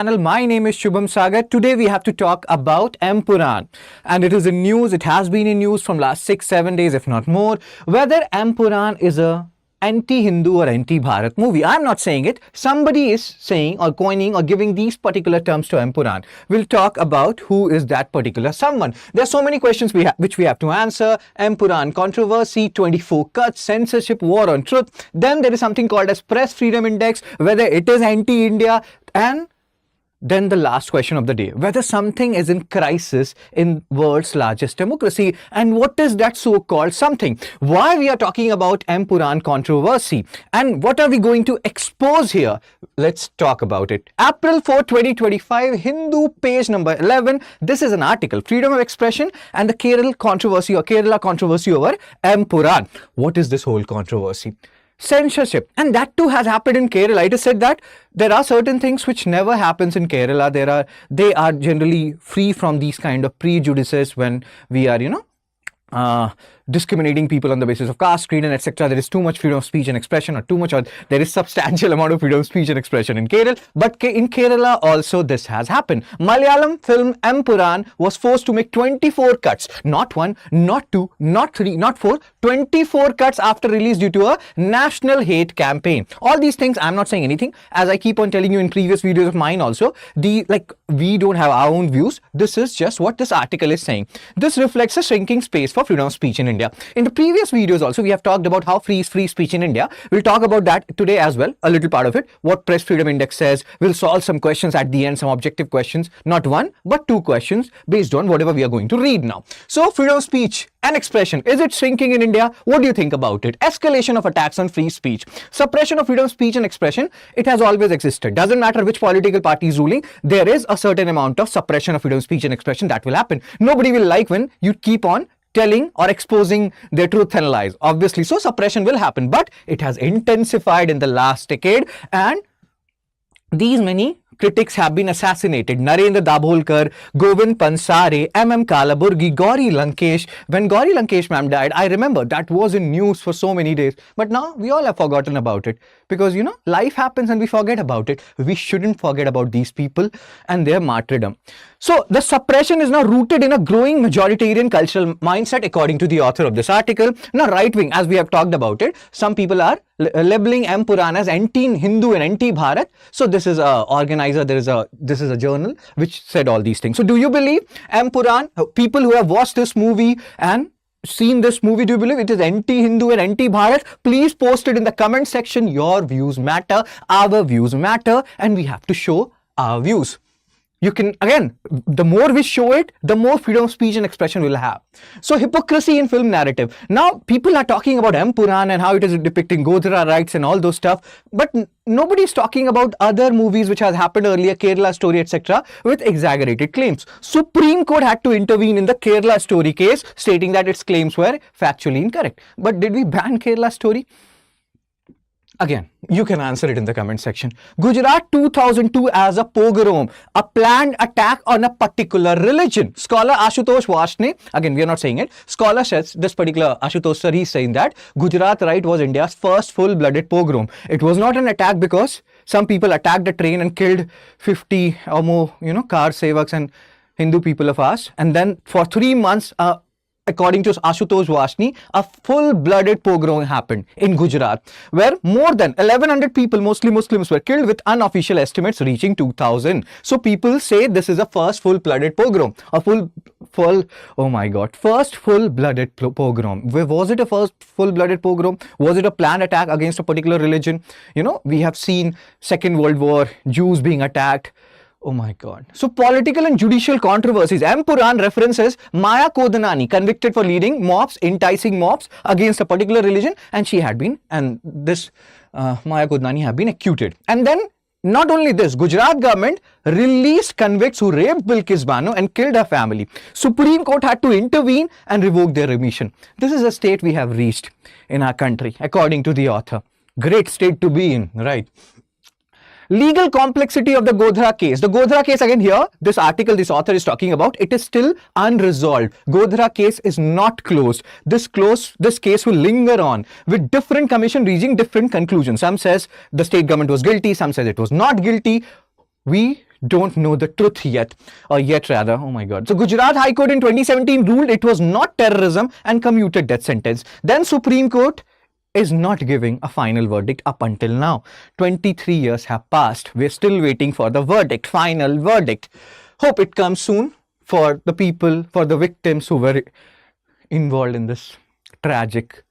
Channel. My name is Shubham Sagar. Today we have to talk about Empuran, and it is in news. It has been in news from last 6-7 days, if not more, whether Empuran is a anti-Hindu or anti-Bharat movie. I'm not saying it. Somebody is saying or coining or giving these particular terms to Empuran. We'll talk about who is that particular someone. There are so many questions which we have to answer. Empuran controversy, 24 cuts, censorship, war on truth. Then there is something called as Press Freedom Index, whether it is anti-India, and then the last question of the day, whether something is in crisis in world's largest democracy, and what is that so-called something? Why we are talking about Empuran controversy, and what are we going to expose here? Let's talk about it. April 4, 2025, Hindu, page number 11. This is an article, freedom of expression and the Kerala controversy over Empuran. What is this whole controversy? Censorship, and that too has happened in Kerala. It is said that there are certain things which never happens in Kerala. They are generally free from these kind of prejudices when we are, discriminating people on the basis of caste, creed, and etc. There is too much freedom of speech and expression, or too much, or there is substantial amount of freedom of speech and expression in Kerala. But in Kerala also this has happened. Malayalam film Empuran was forced to make 24 cuts. Not one, not two, not three, not four, 24 cuts after release due to a national hate campaign. All these things, I'm not saying anything. As I keep on telling you in previous videos of mine also, we don't have our own views. This is just what this article is saying. This reflects a shrinking space for freedom of speech in India. In the previous videos also, we have talked about how free is free speech in India. We'll talk about that today as well, a little part of it, what Press Freedom Index says. We'll solve some questions at the end, some objective questions, not one, but two questions based on whatever we are going to read now. So, freedom of speech and expression, is it shrinking in India? What do you think about it? Escalation of attacks on free speech. Suppression of freedom of speech and expression, it has always existed. Doesn't matter which political party is ruling, there is a certain amount of suppression of freedom of speech and expression that will happen. Nobody will like when you keep on telling or exposing their truth and lies. Obviously, so suppression will happen, but it has intensified in the last decade, and these many critics have been assassinated. Narendra Dabholkar, Govind Pansare, M.M. Kalaburgi, Gauri Lankesh. When Gauri Lankesh ma'am died, I remember that was in news for so many days. But now we all have forgotten about it. Because, life happens and we forget about it. We shouldn't forget about these people and their martyrdom. So, the suppression is now rooted in a growing majoritarian cultural mindset, according to the author of this article. Now, right wing, as we have talked about it, some people are labeling Empuran as anti-Hindu and anti-Bharat. So, this is a organizer, this is a journal which said all these things. So, do you believe Empuran, people who have watched this movie and seen this movie, do you believe it is anti-Hindu and anti-Bharat? Please post it in the comment section. Your views matter, our views matter, and we have to show our views. You can, again, the more we show it, the more freedom of speech and expression we'll have. So, hypocrisy in film narrative. Now, people are talking about Empuran and how it is depicting Godhra rights and all those stuff. But nobody is talking about other movies which has happened earlier, Kerala Story, etc. with exaggerated claims. Supreme Court had to intervene in the Kerala Story case, stating that its claims were factually incorrect. But did we ban Kerala Story? Again, you can answer it in the comment section. Gujarat 2002 as a pogrom, a planned attack on a particular religion. Scholar Ashutosh Varshney, again we are not saying it, scholar says, this particular Ashutosh sir, he's saying that Gujarat right was India's first full-blooded pogrom. It was not an attack because some people attacked a train and killed 50 or more, car sevaks and Hindu people of ours. And then for 3 months, according to Ashutosh Varshney, a full-blooded pogrom happened in Gujarat, where more than 1,100 people, mostly Muslims, were killed, with unofficial estimates reaching 2,000. So people say this is a first full-blooded pogrom, first full-blooded pogrom. Was it a first full-blooded pogrom? Was it a planned attack against a particular religion? We have seen Second World War, Jews being attacked. Oh my God. So, political and judicial controversies. Empuran references Maya Kodanani, convicted for leading mobs, enticing mobs against a particular religion, and Maya Kodanani have been acquitted. And then, not only this, Gujarat government released convicts who raped Bilkis Bano and killed her family. Supreme Court had to intervene and revoke their remission. This is a state we have reached in our country, according to the author. Great state to be in, right? Legal complexity of the Godhra case. The Godhra case, again here, this article, this author is talking about, it is still unresolved. Godhra case is not closed. This case will linger on, with different commission reaching different conclusions. Some says the state government was guilty, some says it was not guilty. We don't know the truth yet, or yet rather. Oh my God. So Gujarat High Court in 2017 ruled it was not terrorism and commuted death sentence. Then Supreme Court is not giving a final verdict up until now. 23 years have passed. We're still waiting for the verdict, final verdict. Hope it comes soon for the people, for the victims who were involved in these tragic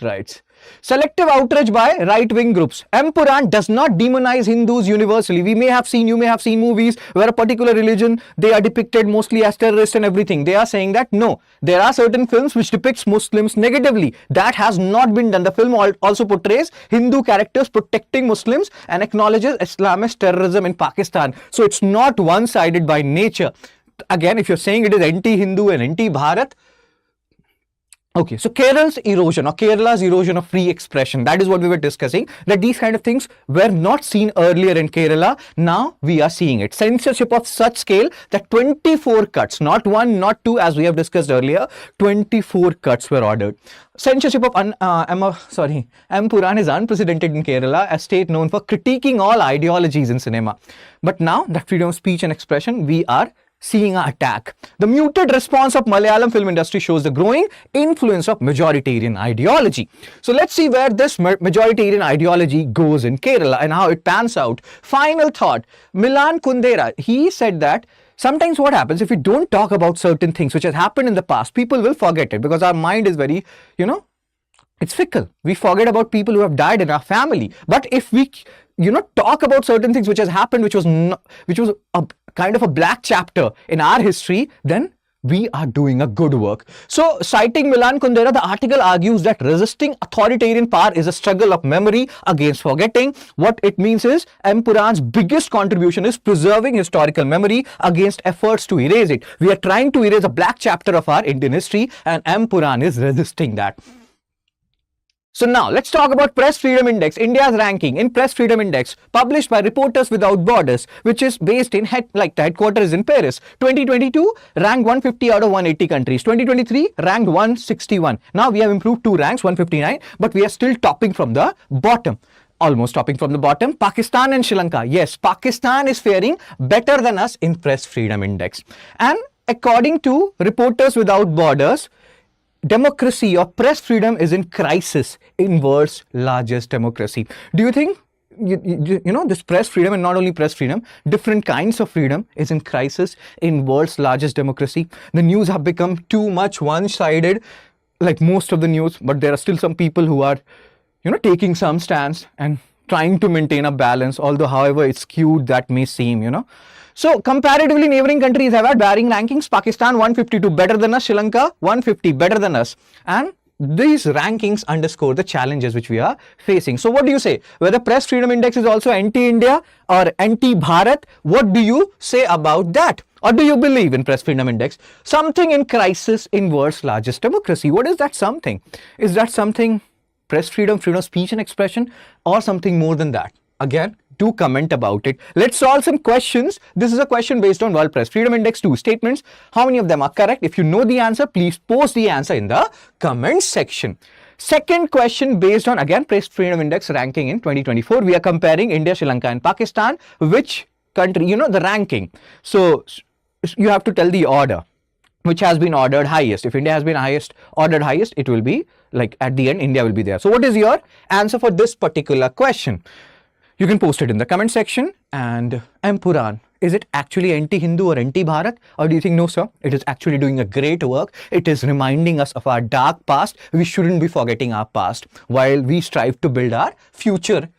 riots. Selective outrage by right-wing groups. Empuran does not demonize Hindus universally. You may have seen movies where a particular religion, they are depicted mostly as terrorists and everything. They are saying that no, there are certain films which depicts Muslims negatively. That has not been done. The film also portrays Hindu characters protecting Muslims and acknowledges Islamist terrorism in Pakistan. So it's not one-sided by nature. Again, if you're saying it is anti-Hindu and anti-Bharat, okay, so Kerala's erosion of free expression, that is what we were discussing, that these kind of things were not seen earlier in Kerala. Now we are seeing it. Censorship of such scale that 24 cuts, not one, not two, as we have discussed earlier, 24 cuts were ordered. Censorship of Empuran is unprecedented in Kerala, a state known for critiquing all ideologies in cinema. But now that freedom of speech and expression, we are seeing an attack. The muted response of Malayalam film industry shows the growing influence of majoritarian ideology. So let's see where this majoritarian ideology goes in Kerala and how it pans out. Final thought, Milan Kundera, he said that sometimes what happens if we don't talk about certain things which has happened in the past, people will forget it because our mind is very, it's fickle. We forget about people who have died in our family. But if we, talk about certain things which has happened, which was a kind of a black chapter in our history, then we are doing a good work. So, citing Milan Kundera, the article argues that resisting authoritarian power is a struggle of memory against forgetting. What it means is Empuran's biggest contribution is preserving historical memory against efforts to erase it. We are trying to erase a black chapter of our Indian history, and Empuran is resisting that. So now let's talk about Press Freedom Index, India's ranking in Press Freedom Index, published by Reporters Without Borders, which is based in the headquarters in Paris. 2022 ranked 150 out of 180 countries. 2023 ranked 161. Now we have improved 2 ranks, 159, but we are still topping from the bottom. Almost topping from the bottom. Pakistan and Sri Lanka. Yes, Pakistan is faring better than us in Press Freedom Index. And according to Reporters Without Borders, democracy or press freedom is in crisis in world's largest democracy. Do you think, this press freedom, and not only press freedom, different kinds of freedom is in crisis in world's largest democracy? The news have become too much one-sided, like most of the news, but there are still some people who are, taking some stance and trying to maintain a balance, although however it's skewed that may seem, So, comparatively, neighboring countries have had varying rankings. Pakistan 152 better than us, Sri Lanka 150 better than us. And these rankings underscore the challenges which we are facing. So, what do you say? Whether Press Freedom Index is also anti-India or anti-Bharat, what do you say about that? Or do you believe in Press Freedom Index? Something in crisis in world's largest democracy. What is that something? Is that something press freedom, freedom of speech and expression, or something more than that? Again, do comment about it. Let's solve some questions. This is a question based on World Press Freedom Index 2 statements. How many of them are correct? If you know the answer, please post the answer in the comment section. Second question based on, again, Press Freedom Index ranking in 2024. We are comparing India, Sri Lanka and Pakistan. Which country, the ranking. So you have to tell the order, which has been ordered highest. If India has been ordered highest, it will be like at the end, India will be there. So what is your answer for this particular question? You can post it in the comment section. And Empuran, is it actually anti-Hindu or anti-Bharat? Or do you think, no sir, it is actually doing a great work. It is reminding us of our dark past. We shouldn't be forgetting our past while we strive to build our future.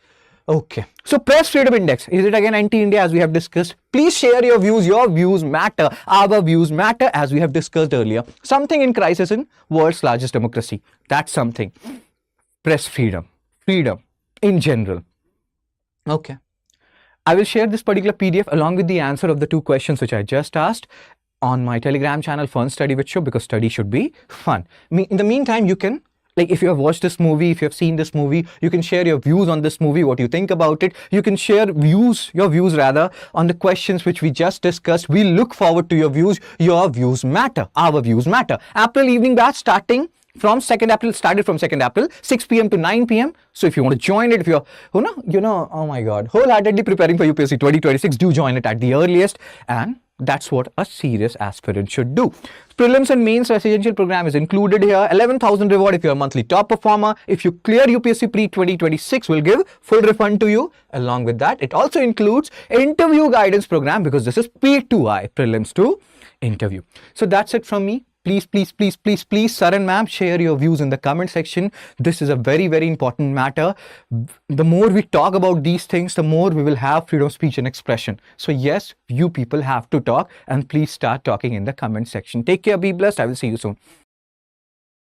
Okay. So Press Freedom Index, is it again anti-India as we have discussed? Please share your views. Your views matter. Our views matter as we have discussed earlier. Something in crisis in world's largest democracy. That's something. Press freedom. Freedom in general. Okay. I will share this particular PDF along with the answer of the 2 questions which I just asked on my Telegram channel, Fun Study with Show, because study should be fun. In the meantime, you can, if you have watched this movie, if you have seen this movie, you can share your views on this movie, what you think about it. You can share your views rather, on the questions which we just discussed. We look forward to your views. Your views matter. Our views matter. April evening batch starting from 2nd April, started from 2nd April, 6 p.m. to 9 p.m. So if you want to join it, if you're, oh my God, wholeheartedly preparing for UPSC 2026, do join it at the earliest. And that's what a serious aspirant should do. Prelims and Mains Residential Program is included here. 11,000 reward if you're a monthly top performer. If you clear UPSC Pre 2026, we'll give full refund to you. Along with that, it also includes interview guidance program because this is P2I, Prelims to Interview. So that's it from me. Please, Saran ma'am, share your views in the comment section. This is a very, very important matter. The more we talk about these things, the more we will have freedom of speech and expression. So yes, you people have to talk, and please start talking in the comment section. Take care, be blessed. I will see you soon.